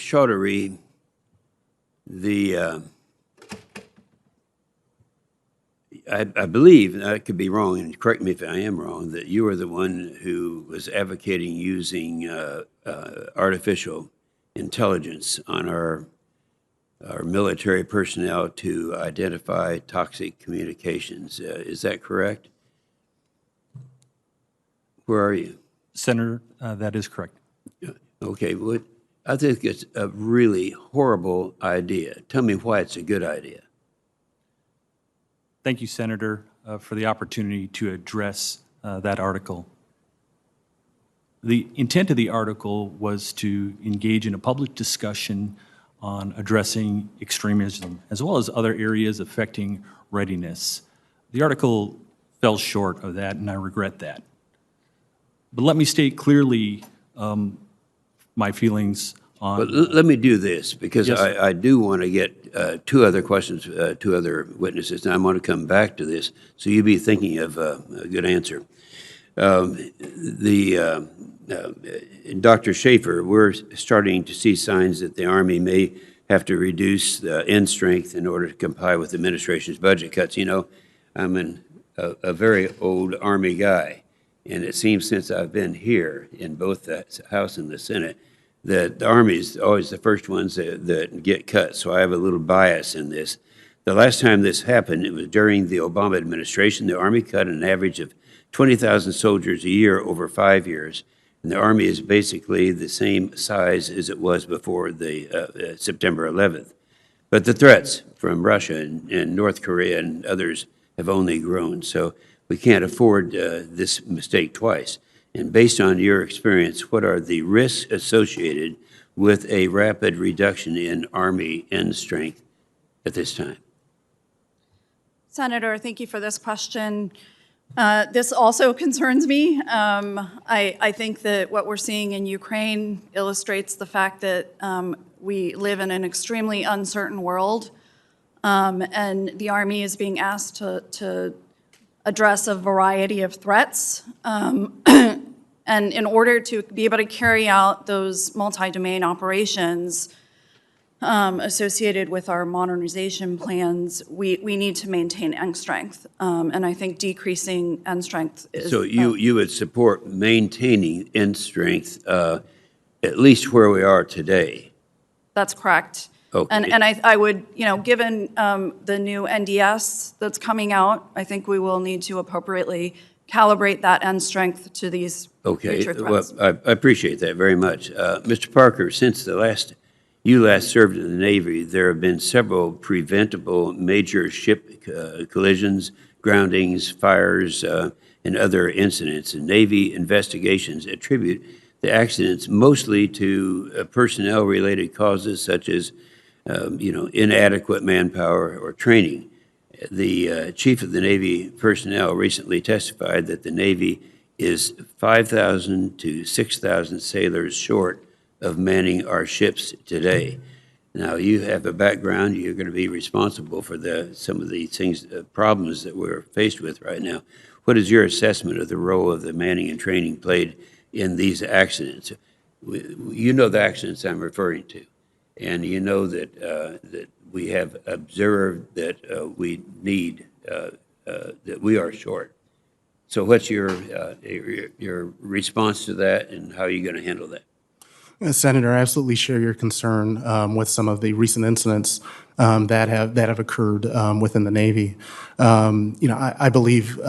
Chaudhary, I believe, and I could be wrong, and correct me if I am wrong, that you are the one who was advocating using artificial intelligence on our military personnel to identify toxic communications. Is that correct? Where are you? Senator, that is correct. Okay, well, I think it's a really horrible idea. Tell me why it's a good idea. Thank you, Senator, for the opportunity to address that article. The intent of the article was to engage in a public discussion on addressing extremism, as well as other areas affecting readiness. The article fell short of that, and I regret that. But let me state clearly my feelings on... But let me do this, because Yes, I do want to get two other questions, two other witnesses, and I want to come back to this, so you be thinking of a good answer. Dr. Schaefer, we're starting to see signs that the Army may have to reduce the end strength in order to comply with the administration's budget cuts. You know, I'm a very old Army guy, and it seems since I've been here in both the House and the Senate that the Army is always the first ones that get cut, so I have a little bias in this. The last time this happened, it was during the Obama administration. The Army cut an average of 20,000 soldiers a year over 5 years, and the Army is basically the same size as it was before the September 11th. But the threats from Russia and North Korea and others have only grown, so we can't afford this mistake twice. And based on your experience, what are the risks associated with a rapid reduction in Army end strength at this time? Senator, thank you for this question. This also concerns me. I think that what we're seeing in Ukraine illustrates the fact that we live in an extremely uncertain world, and the Army is being asked to address a variety of threats. And in order to be able to carry out those multi-domain operations associated with our modernization plans, we need to maintain end strength. And I think decreasing end strength is... So you would support maintaining end strength at least where we are today? That's correct. Okay. And I would, you know, given the new NDS that's coming out, I think we will need to appropriately calibrate that end strength to these future threats. Well, I appreciate that very much. Mr. Parker, since you last served in the Navy, there have been several preventable major ship collisions, groundings, fires, and other incidents. And Navy investigations attribute the accidents mostly to personnel-related causes such as inadequate manpower or training. The Chief of the Navy personnel recently testified that the Navy is 5,000 to 6,000 sailors short of manning our ships today. Now, you have a background, you're going to be responsible for some of the things, problems that we're faced with right now. What is your assessment of the role of the manning and training played in these accidents? You know the accidents I'm referring to, and you know that we have observed that we need, that we are short. So what's your response to that, and how are you going to handle that? Senator, I absolutely share your concern with some of the recent incidents that have occurred within the Navy. I believe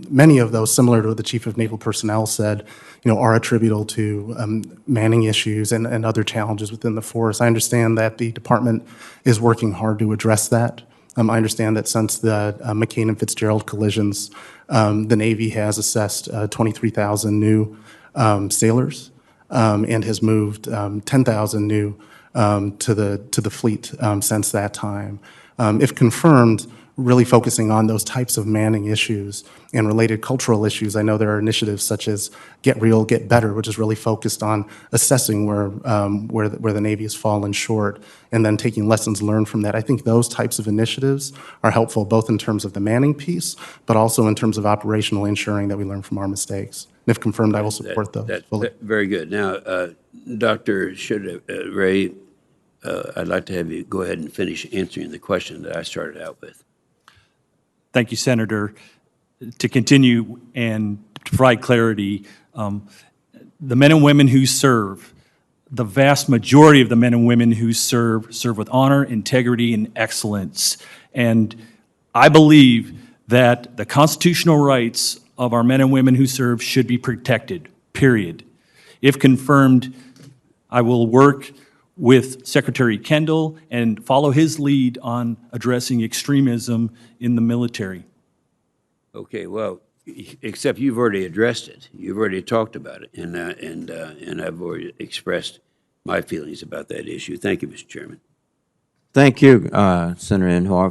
many of those, similar to what the Chief of Naval Personnel said, are attributable to manning issues and other challenges within the force. I understand that the department is working hard to address that. I understand that since the McCain and Fitzgerald collisions, the Navy has assessed 23,000 new sailors and has moved 10,000 new to the fleet since that time. If confirmed, really focusing on those types of manning issues and related cultural issues. I know there are initiatives such as Get Real, Get Better, which is really focused on assessing where the Navy has fallen short and then taking lessons learned from that. I think those types of initiatives are helpful both in terms of the manning piece, but also in terms of operational ensuring that we learn from our mistakes. And if confirmed, I will support those fully. Very good. Now, Dr. Chaudhary, I'd like to have you go ahead and finish answering the question that I started out with. Thank you, Senator. To continue and to provide clarity, the men and women who serve, the vast majority of the men and women who serve with honor, integrity, and excellence. And I believe that the constitutional rights of our men and women who serve should be protected, period. If confirmed, I will work with Secretary Kendall and follow his lead on addressing extremism in the military. Okay, well, except you've already addressed it. You've already talked about it, and I've already expressed my feelings about that issue. Thank you, Mr. Chairman. Thank you, Senator Inhofe.